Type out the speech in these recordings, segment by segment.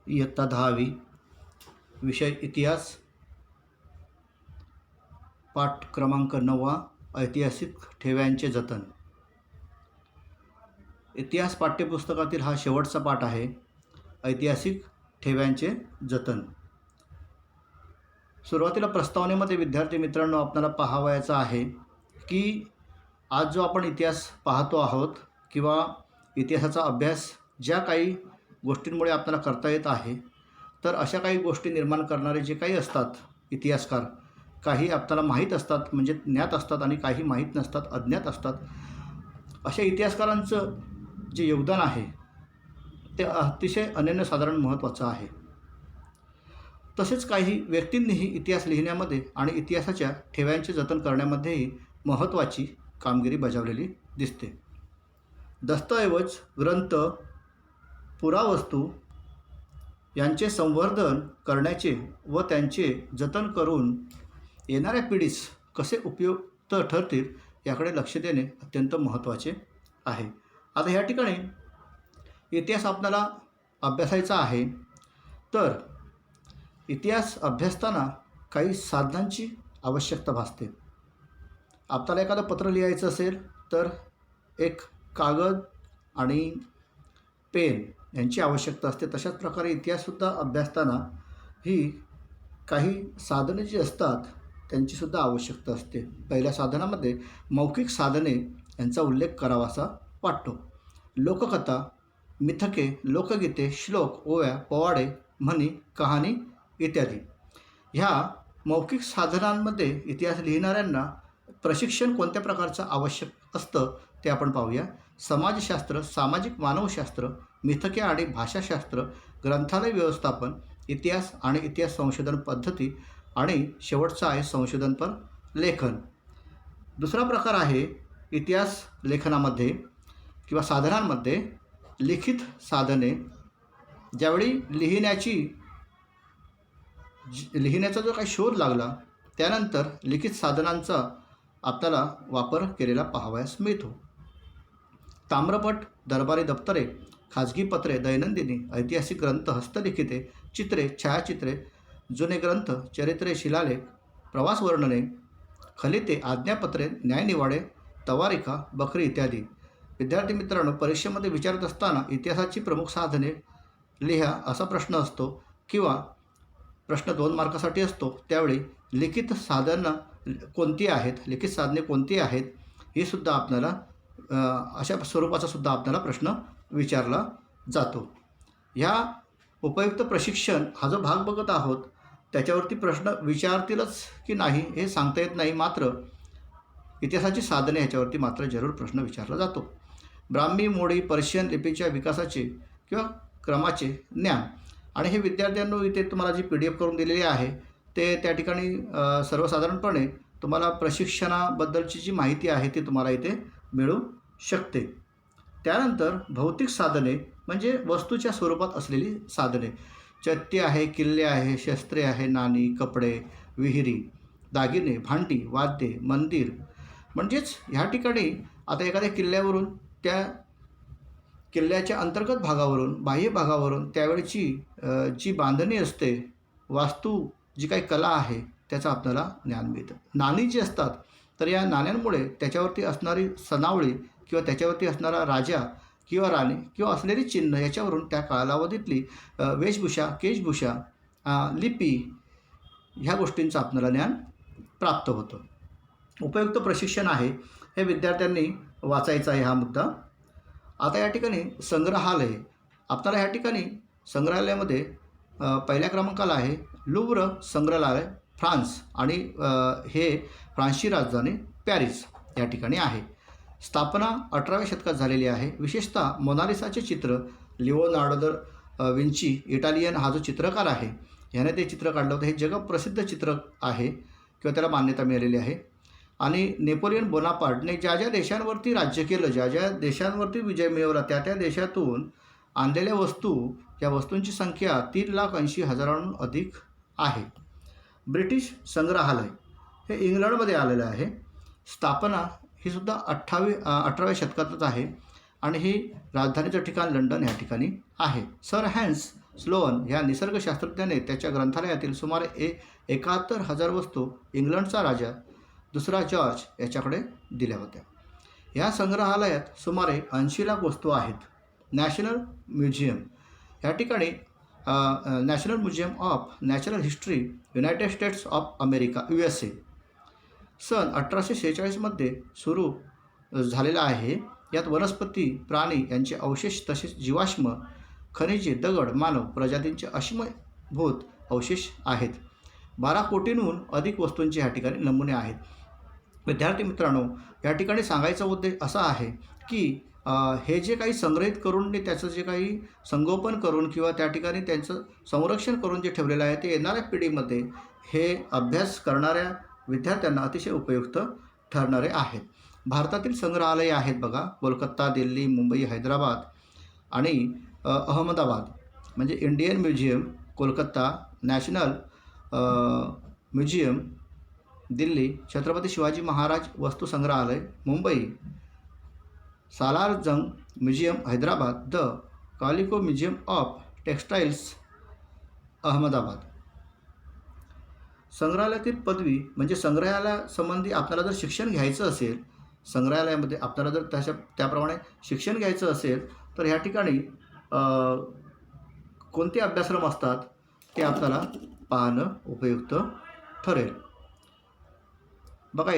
इयत्ता 10वी, विषय इतिहास, पाठ क्रमांक 9, ऐतिहासिक ठेव्यांचे जतन. इतिहास पाठ्यपुस्तकातील हा शेवटचा पाठ आहे, ऐतिहासिक ठेव्यांचे जतन. सुरुवातीला प्रस्तावनेमध्ये विद्यार्थी मित्रांनो आपल्याला पाहावयाचा आहे की आज जो आपण इतिहास पाहतो आहोत किंवा इतिहासाचा अभ्यास ज्या काही गोष्टींमुळे आपल्याला करता येत आहे, तर अशा काही गोष्टी निर्माण करणारे जे काही असतात इतिहासकार, काही आपल्याला माहीत असतात म्हणजे ज्ञात असतात आणि काही माहीत नसतात, अज्ञात असतात. अशा इतिहासकारांचं जे योगदान आहे ते अतिशय अनन्यसाधारण महत्त्वाचं आहे. तसेच काही व्यक्तींनीही इतिहास लिहिण्यामध्ये आणि इतिहासाच्या ठेव्यांचे जतन करण्यामध्येही महत्त्वाची कामगिरी बजावलेली दिसते. दस्तऐवज, ग्रंथ, पुरावस्तू यांचे संवर्धन करण्याचे व त्यांचे जतन करून येणाऱ्या पिढीस कसे उपयुक्त ठरतील याकडे लक्ष देणे अत्यंत महत्त्वाचे आहे. आता ह्या ठिकाणी इतिहास आपल्याला अभ्यासायचा आहे, तर इतिहास अभ्यासताना काही साधनांची आवश्यकता भासते. आपल्याला एखादं पत्र लिहायचं असेल तर एक कागद आणि पेन यांची आवश्यकता असते. तशाच प्रकारे इतिहाससुद्धा अभ्यासताना ही काही साधने जी असतात त्यांचीसुद्धा आवश्यकता असते. पहिल्या साधनामध्ये मौखिक साधने यांचा उल्लेख करावासा वाटतो. लोककथा, मिथके, लोकगीते, श्लोक, ओव्या, पोवाडे, म्हणी, कहाणी इत्यादी. ह्या मौखिक साधनांमध्ये इतिहास लिहिणाऱ्यांना प्रशिक्षण कोणत्या प्रकारचं आवश्यक असतं ते आपण पाहूया. समाजशास्त्र, सामाजिक मानवशास्त्र, मिथके आणि भाषाशास्त्र, ग्रंथालय व्यवस्थापन, इतिहास आणि इतिहास संशोधन पद्धती आणि शेवटचा आहे संशोधनपर लेखन. दुसरा प्रकार आहे इतिहास लेखनामध्ये किंवा साधनांमध्ये लिखित साधने. ज्यावेळी लिहिण्याचा जो काही शोध लागला त्यानंतर लिखित साधनांचा आपल्याला वापर केलेला पाहावयास मिळतो. ताम्रपट, दरबारी दप्तरे, खाजगी पत्रे, दैनंदिनी, ऐतिहासिक ग्रंथ, हस्तलिखिते, चित्रे, छायाचित्रे, जुने ग्रंथ, चरित्रे, शिलालेख, प्रवास वर्णने, खलिते, आज्ञापत्रे, न्यायनिवाडे, तवारिका, बखरी इत्यादी. विद्यार्थी मित्रांनो, परीक्षेमध्ये विचारत असताना इतिहासाची प्रमुख साधने लिहा असा प्रश्न असतो किंवा प्रश्न 2 मार्कासाठी असतो. त्यावेळी लिखित साधनं कोणती आहेत, लिखित साधने कोणती आहेत ही सुद्धा आपल्याला अशा स्वरूपाचा सुद्धा आपल्याला प्रश्न विचारला जातो. ह्या उपयुक्त प्रशिक्षण हा जो भाग बघत आहोत त्याच्यावरती प्रश्न विचारतीलच की नाही हे सांगता येत नाही, मात्र इतिहासाची साधने ह्याच्यावरती मात्र जरूर प्रश्न विचारला जातो. ब्राह्मी, मोडी, पर्शियन लिपीच्या विकासाचे किंवा क्रमाचे ज्ञान. आणि हे विद्यार्थ्यांनो इथे तुम्हाला जी PDF करून दिलेली आहे ते त्या ठिकाणी सर्वसाधारणपणे तुम्हाला प्रशिक्षणाबद्दलची जी माहिती आहे ती तुम्हाला इथे मिळू शकते. त्यानंतर भौतिक साधने म्हणजे वस्तूच्या स्वरूपात असलेली साधने. चत्ती आहे, किल्ले आहे, शस्त्रे आहे, नाणी, कपडे, विहिरी, दागिने, भांडी, वाद्ये, मंदिर. म्हणजेच ह्या ठिकाणी आता एखाद्या किल्ल्यावरून त्या किल्ल्याच्या अंतर्गत भागावरून, बाह्य भागावरून त्यावेळची जी बांधणी असते, वास्तू जी काही कला आहे त्याचं आपल्याला ज्ञान मिळतं. नाणी जी असतात तर या नाण्यांमुळे त्याच्यावरती असणारी सनावळी किंवा त्याच्यावरती असणारा राजा किंवा राणी किंवा असलेली चिन्ह याच्यावरून त्या कालावधीतली वेशभूषा, केशभूषा, लिपी ह्या गोष्टींचं आपल्याला ज्ञान प्राप्त होतं. उपयुक्त प्रशिक्षण आहे हे विद्यार्थ्यांनी वाचायचा आहे हा मुद्दा. आता या ठिकाणी संग्रहालय. आपल्याला ह्या ठिकाणी संग्रहालयामध्ये पहिल्या क्रमांकाला आहे लुव्र संग्रहालय, फ्रान्स, आणि हे फ्रान्सची राजधानी पॅरिस या ठिकाणी आहे. स्थापना 18व्या शतकात झालेली आहे. विशेषतः मोनालिसाचे चित्र लिओनार्डो दा विंची, इटालियन हा जो चित्रकार आहे ह्याने ते चित्र काढलं होतं. हे जगप्रसिद्ध चित्र आहे किंवा त्याला मान्यता मिळालेली आहे. आणि नेपोलियन बोनापार्टने ज्या ज्या देशांवरती राज्य केलं, ज्या ज्या देशांवरती विजय मिळवला, त्या त्या देशातून आणलेल्या वस्तू, या वस्तूंची संख्या 3,80,000हून अधिक आहे. ब्रिटिश संग्रहालय हे इंग्लंडमध्ये आलेलं आहे. स्थापना ही सुद्धा 18व्या शतकातच आहे आणि ही राजधानीचं ठिकाण लंडन या ठिकाणी आहे. सर हॅन्स स्लोअन ह्या निसर्गशास्त्रज्ञाने त्याच्या ग्रंथालयातील सुमारे 71,000 वस्तू इंग्लंडचा राजा दुसरा जॉर्ज याच्याकडे दिल्या होत्या. या संग्रहालयात सुमारे 80 लाख वस्तू आहेत. नॅशनल म्युझियम या ठिकाणी national museum of natural history, United states of America USA सन 1846मध्ये सुरू झालेला आहे. यात वनस्पती, प्राणी यांचे अवशेष तसेच जीवाश्म, खनिजे, दगड, मानव प्रजातींचे असीमभूत अवशेष आहेत. 12 कोटींहून अधिक वस्तूंचे या ठिकाणी नमुने आहेत. विद्यार्थी मित्रांनो, या ठिकाणी सांगायचा उद्देश असा आहे की हे जे काही संग्रहित करून त्याचं जे काही संगोपन करून किंवा त्या ठिकाणी त्यांचं संरक्षण करून जे ठेवलेलं आहे ते येणाऱ्या पिढीमध्ये हे अभ्यास करणाऱ्या विद्यार्थ्यांना अतिशय उपयुक्त ठरणारे आहेत. भारतातील संग्रहालये आहेत बघा, कोलकाता, दिल्ली, मुंबई, हैदराबाद आणि अहमदाबाद म्हणजे Indian museum Kolkata, national museum Delhi, Chhatrapati Shivaji Maharaj वस्तू संग्रहालय Mumbai, Salarjung museum Hyderabad, the calico museum of textiles Ahmedabad. संग्रहालयातील पदवी म्हणजे संग्रहालयासंबंधी आपल्याला जर शिक्षण घ्यायचं असेल, संग्रहालयामध्ये आपल्याला जर त्याप्रमाणे शिक्षण घ्यायचं असेल तर ह्या ठिकाणी कोणते अभ्यासक्रम असतात ते आपल्याला पाहणं उपयुक्त ठरेल. बघा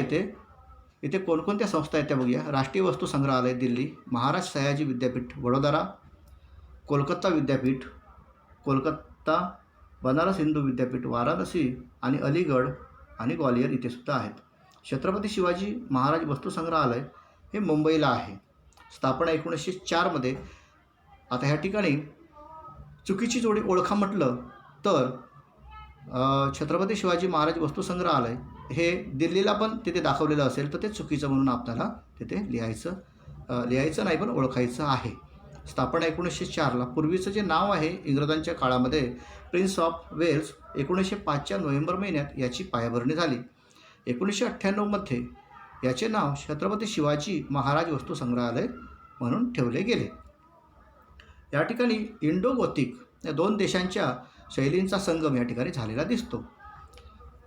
इथे कोणकोणत्या संस्था आहेत त्या बघूया. राष्ट्रीय वस्तू संग्रहालय दिल्ली, महाराज सयाजी विद्यापीठ वडोदरा, कोलकाता विद्यापीठ कोलकाता, बनारस हिंदू विद्यापीठ वाराणसी आणि अलीगड आणि ग्वालियर इथे सुद्धा आहेत. छत्रपती शिवाजी महाराज वस्तू संग्रहालय हे मुंबईला आहे. स्थापना 1904मध्ये. आता ह्या ठिकाणी चुकीची जोडी ओळखा म्हटलं तर छत्रपती शिवाजी महाराज वस्तू संग्रहालय हे दिल्लीला पण तिथे दाखवलेलं असेल तर ते चुकीचं म्हणून आपल्याला तिथे लिहायचं नाही पण ओळखायचं आहे. स्थापना 1904ला. पूर्वीचं जे नाव आहे इंग्रजांच्या काळामध्ये प्रिन्स ऑफ वेल्स, 1905च्या नोव्हेंबर महिन्यात याची पायाभरणी झाली. 1998मध्ये याचे नाव छत्रपती शिवाजी महाराज वस्तू संग्रहालय म्हणून ठेवले गेले. या ठिकाणी इंडो गोथिक या 2 देशांच्या शैलींचा संगम या ठिकाणी झालेला दिसतो.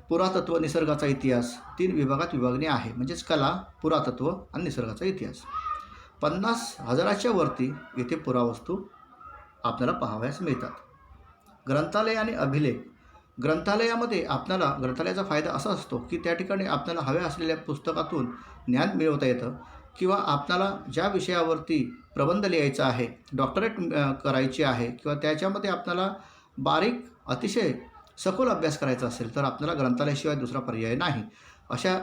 पुरातत्व, निसर्गाचा इतिहास 3 विभागात विभागणी आहे, म्हणजेच कला, पुरातत्व आणि निसर्गाचा इतिहास. 50,000च्या वरती येथे पुरावस्तू आपल्याला पाहावयास मिळतात. ग्रंथालय आणि अभिलेख. ग्रंथालयामध्ये आपल्याला ग्रंथालयाचा फायदा असा असतो की त्या ठिकाणी आपल्याला हव्या असलेल्या पुस्तकातून ज्ञान मिळवता येतं किंवा आपल्याला ज्या विषयावरती प्रबंध लिहायचा आहे, डॉक्टरेट करायची आहे किंवा त्याच्यामध्ये आपल्याला बारीक अतिशय सखोल अभ्यास करायचा असेल तर आपल्याला ग्रंथालयाशिवाय दुसरा पर्याय नाही. अशा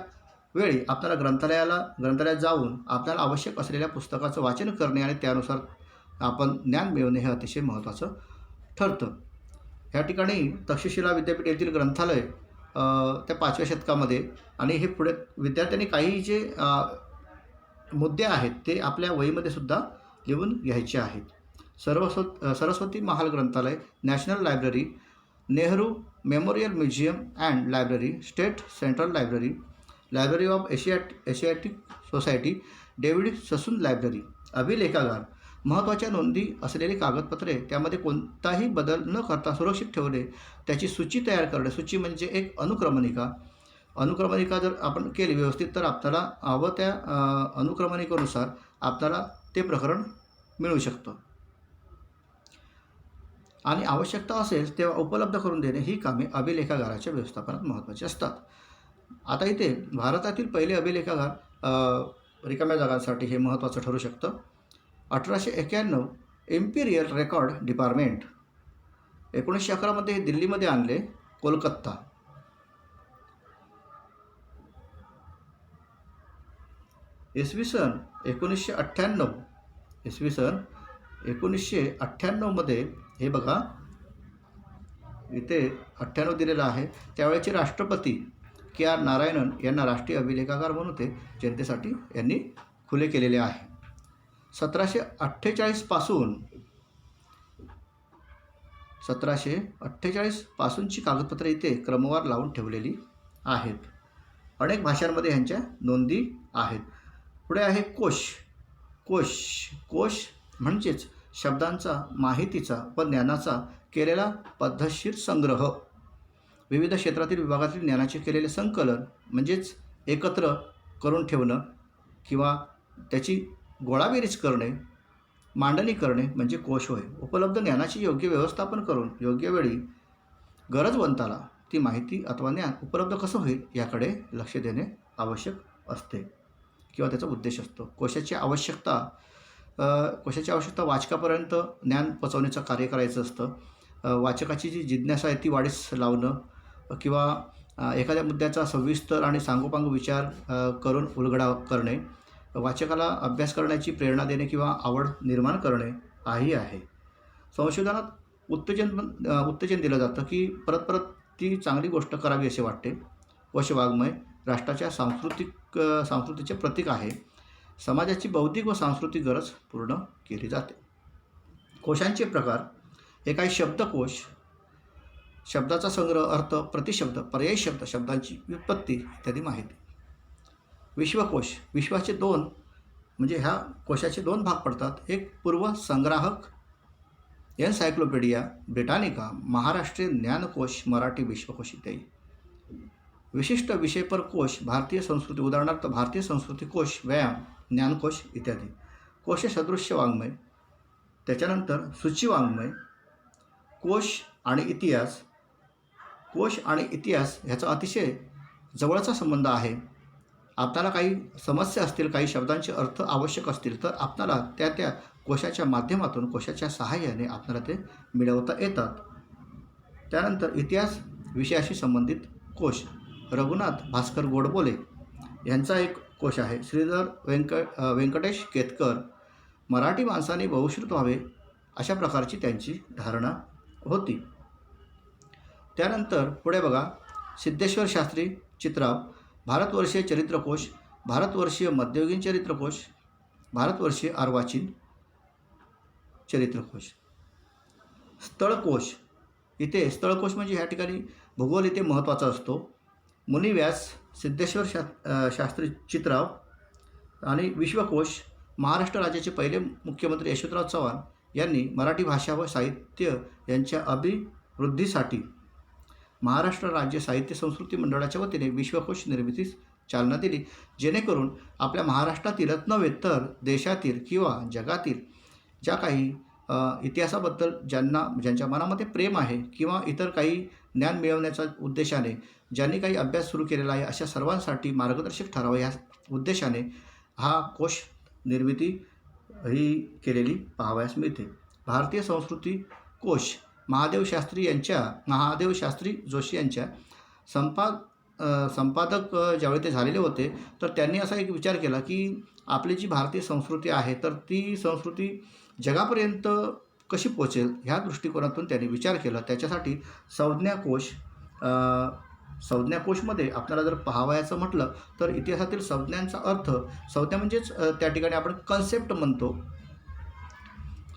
वेळी आपल्याला ग्रंथालयात जाऊन आपल्याला आवश्यक असलेल्या पुस्तकाचं वाचन करणे आणि त्यानुसार आपण ज्ञान मिळवणे हे अतिशय महत्त्वाचं ठरतं. या ठिकाणी तक्षशिला विद्यापीठ येथील ग्रंथालय त्या 5व्या शतकामध्ये आणि हे पुढे विद्यार्थ्यांनी काही जे मुद्दे आहेत ते आपल्या वहीमध्ये सुद्धा लिहून घ्यायचे आहेत. सरस्वती महाल ग्रंथालय, national library, Nehru memorial museum and library, state central library, library of Asiatic society, David Sassoon library. अभिलेखागार. महत्त्वाच्या नोंदी असलेली कागदपत्रे त्यामध्ये कोणताही बदल न करता सुरक्षित ठेवणे, त्याची सूची तयार करणे. सूची म्हणजे एक अनुक्रमणिका जर आपण केली व्यवस्थित तर आपल्याला हवं त्या अनुक्रमणिकेनुसार आपल्याला ते प्रकरण मिळू शकतं आणि आवश्यकता असेल तेव्हा उपलब्ध करून देणे ही कामे अभिलेखागाराच्या व्यवस्थापनात महत्त्वाची असतात. आता इथे भारतातील पहिले अभिलेखागार रिकाम्या जागांसाठी हे महत्त्वाचं ठरू शकतं. 1891 इम्पिरियल रेकॉर्ड डिपार्टमेंट. 1911मध्ये हे दिल्लीमध्ये आणले, कोलकाता. इसवी सन 1998 मध्ये हे बघा इथे 98 दिलेलं आहे. त्यावेळेचे राष्ट्रपती KR नारायणन यांना राष्ट्रीय अभिलेखागार म्हणून ते जनतेसाठी यांनी खुले केलेले आहे. 1748 पासूनची कागदपत्रे इथे क्रमवार लावून ठेवलेली आहेत. अनेक भाषांमध्ये ह्यांच्या नोंदी आहेत. पुढे आहे कोश म्हणजेच शब्दांचा, माहितीचा व ज्ञानाचा केलेला पद्धतशीर संग्रह. विविध क्षेत्रातील विभागातील ज्ञानाचे केलेले संकलन म्हणजेच एकत्र करून ठेवणं किंवा त्याची गोळाबेरीज करणे, मांडणी करणे म्हणजे कोश होय. उपलब्ध ज्ञानाचे योग्य व्यवस्थापन करून योग्य वेळी गरजवंताला ती माहिती अथवा ज्ञान उपलब्ध कसं होईल याकडे लक्ष देणे आवश्यक असते किंवा त्याचा उद्देश असतो. कोशाची आवश्यकता वाचकापर्यंत ज्ञान पोचवण्याचं कार्य करायचं असतं. वाचकाची जी जिज्ञासा आहे ती वाढीस लावणं किंवा एखाद्या मुद्द्याचा सविस्तर आणि सांगोपांग विचार करून उलगडा करणे, वाचकाला अभ्यास करण्याची प्रेरणा देणे किंवा आवड निर्माण करणे हाही आहे. संशोधनात उत्तेजन दिलं जातं की परत परत ती चांगली गोष्ट करावी असे वाटते. कोशवाङ्मय राष्ट्राच्या संस्कृतीचे प्रतीक आहे. समाजाची बौद्धिक व सांस्कृतिक गरज पूर्ण केली जाते. कोशांचे प्रकार. एक आहे शब्दकोश. शब्दाचा संग्रह, अर्थ, प्रतिशब्द, पर्यायी शब्द, शब्दांची व्युत्पत्ती इत्यादी माहिती. विश्वकोश. विश्वाचे दोन म्हणजे ह्या कोशाचे दोन भाग पडतात. एक पूर्वसंग्राहक एनसायक्लोपीडिया ब्रिटानिका, महाराष्ट्रीय ज्ञानकोश, मराठी विश्वकोश इत्यादी. विशिष्ट विषयपर कोश, भारतीय संस्कृती, उदाहरणार्थ भारतीय संस्कृती कोश, व्यायाम, ज्ञानकोश इत्यादी. कोश सदृश्य वाङ्मय. त्याच्यानंतर सूचीवाङ्मय. कोश आणि इतिहास. कोश आणि इतिहास ह्याचा अतिशय जवळचा संबंध आहे. आपल्याला काही समस्या असतील, काही शब्दांचे अर्थ आवश्यक असतील तर आपल्याला त्या कोशाच्या माध्यमातून, कोशाच्या सहाय्याने आपल्याला ते मिळवता येतात. त्यानंतर इतिहास विषयाशी संबंधित कोश. रघुनाथ भास्कर गोडबोले यांचा एक कोश आहे. श्रीधर व्यंकटेश केतकर. मराठी माणसाने बहुश्रुत व्हावे अशा प्रकारची त्यांची धारणा होती. त्यानंतर पुढे बघा, सिद्धेश्वर शास्त्री चित्राव. भारतवर्षीय चरित्रकोश, भारतवर्षीय मध्ययुगीन चरित्रकोश, भारतवर्षीय अर्वाचीन चरित्रकोश. स्थळकोश. इथे स्थळकोश म्हणजे ह्या ठिकाणी भूगोल इथे महत्त्वाचा असतो. मुनिव्यास, सिद्धेश्वर शास्त्री चित्राव आणि विश्वकोश. महाराष्ट्र राज्याचे पहिले मुख्यमंत्री यशवंतराव चव्हाण यांनी मराठी भाषा व साहित्य यांच्या अभिवृद्धीसाठी महाराष्ट्र राज्य साहित्य संस्कृती मंडळाच्या वतीने विश्वकोश निर्मितीस चालना दिली, जेणेकरून आपल्या महाराष्ट्रातीलच नव्हे तर देशातील किंवा जगातील ज्या काही इतिहासाबद्दल ज्यांच्या मनामध्ये प्रेम आहे किंवा इतर काही ज्ञान मिळवण्याच्या उद्देशाने ज्यांनी काही अभ्यास सुरू केलेला आहे अशा सर्वांसाठी मार्गदर्शक ठरावा या उद्देशाने हा कोश निर्मिती ही केलेली पाहावयास मिळते. भारतीय संस्कृती कोश महादेव शास्त्री जोशी यांच्या संपादक ज्यावेळी ते झालेले होते तर त्यांनी असा एक विचार केला की आपली जी भारतीय संस्कृती आहे तर ती संस्कृती जगापर्यंत कशी पोचेल ह्या दृष्टिकोनातून त्यांनी विचार केला. त्याच्यासाठी संज्ञाकोशमध्ये आपल्याला जर पाहावयाचं म्हटलं तर इतिहासातील संज्ञांचा अर्थ, संज्ञा म्हणजेच त्या ठिकाणी आपण कन्सेप्ट म्हणतो.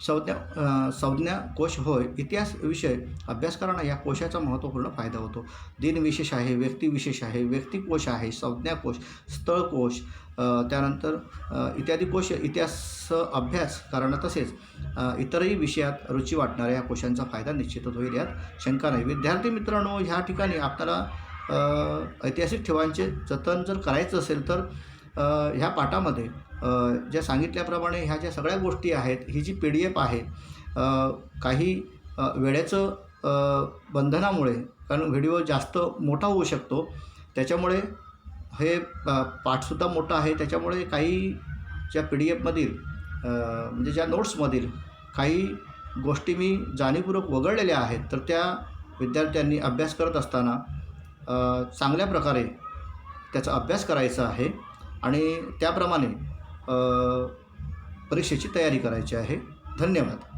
संज्ञाकोश होय. इतिहास विषय अभ्यासकारांना या कोशाचा महत्त्वपूर्ण फायदा होतो. दिनविशेष आहे, व्यक्तिविशेष आहे, व्यक्तिकोश आहे, संज्ञाकोश, स्थळकोश, त्यानंतर इत्यादी कोश इतिहास अभ्यासकारांना तसेच इतरही विषयात रुची वाटणाऱ्या या कोशांचा फायदा निश्चितच होईल, यात शंका नाही. विद्यार्थी मित्रांनो, ह्या ठिकाणी आपल्याला ऐतिहासिक ठेवांचे जतन जर करायचं असेल तर ह्या पाठामध्ये ज्या सांगितल्याप्रमाणे ह्या ज्या सगळ्या गोष्टी आहेत, ही जी PDF आहे, काही वेळेचं बंधनामुळे, कारण व्हिडिओ जास्त मोठा होऊ शकतो त्याच्यामुळे हे पाठसुद्धा मोठा आहे, त्याच्यामुळे काही ज्या PDFमधील म्हणजे ज्या नोट्समधील काही गोष्टी मी जाणीवपूर्वक वगळलेल्या आहेत, तर त्या विद्यार्थ्यांनी अभ्यास करत असताना चांगल्या प्रकारे त्याचा अभ्यास करायचा आहे आणि त्याप्रमाणे परीक्षेची तयारी करायची आहे. धन्यवाद.